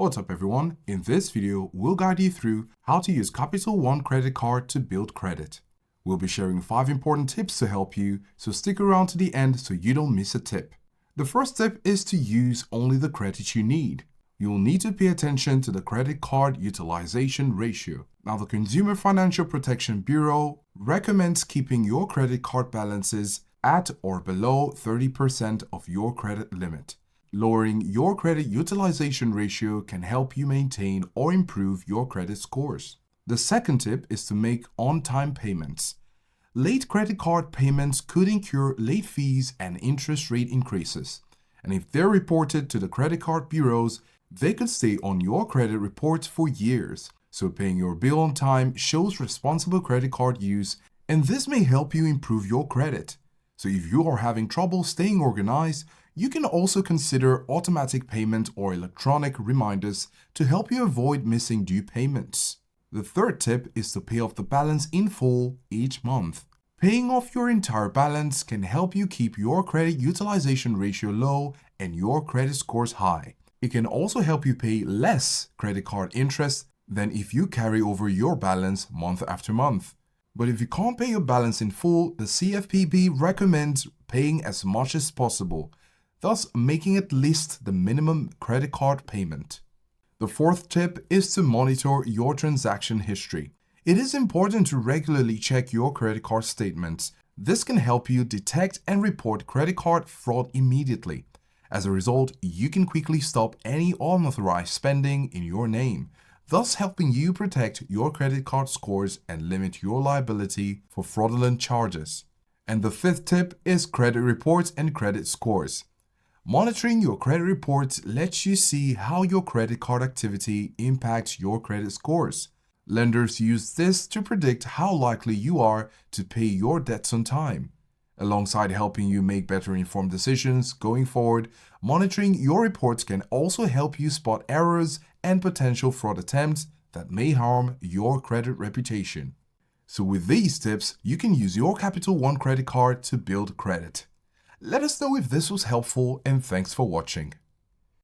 What's up everyone? In this video, we'll guide you through how to use Capital One credit card to build credit. We'll be sharing 5 important tips to help you, so stick around to the end so you don't miss a tip. The first tip is to use only the credit you need. You'll need to pay attention to the credit card utilization ratio. Now, the Consumer Financial Protection Bureau recommends keeping your credit card balances at or below 30% of your credit limit. Lowering your credit utilization ratio can help you maintain or improve your credit scores. The second tip is to make on-time payments. Late credit card payments could incur late fees and interest rate increases. And if they're reported to the credit card bureaus, they could stay on your credit reports for years. So paying your bill on time shows responsible credit card use, and this may help you improve your credit. So if you are having trouble staying organized, you can also consider automatic payment or electronic reminders to help you avoid missing due payments. The third tip is to pay off the balance in full each month. Paying off your entire balance can help you keep your credit utilization ratio low and your credit scores high. It can also help you pay less credit card interest than if you carry over your balance month after month. But if you can't pay your balance in full, the CFPB recommends paying as much as possible, thus making at least the minimum credit card payment. The fourth tip is to monitor your transaction history. It is important to regularly check your credit card statements. This can help you detect and report credit card fraud immediately. As a result, you can quickly stop any unauthorized spending in your name, thus helping you protect your credit card scores and limit your liability for fraudulent charges. And the fifth tip is credit reports and credit scores. Monitoring your credit reports lets you see how your credit card activity impacts your credit scores. Lenders use this to predict how likely you are to pay your debts on time. Alongside helping you make better informed decisions going forward, monitoring your reports can also help you spot errors and potential fraud attempts that may harm your credit reputation. So with these tips, you can use your Capital One credit card to build credit. Let us know if this was helpful, and thanks for watching.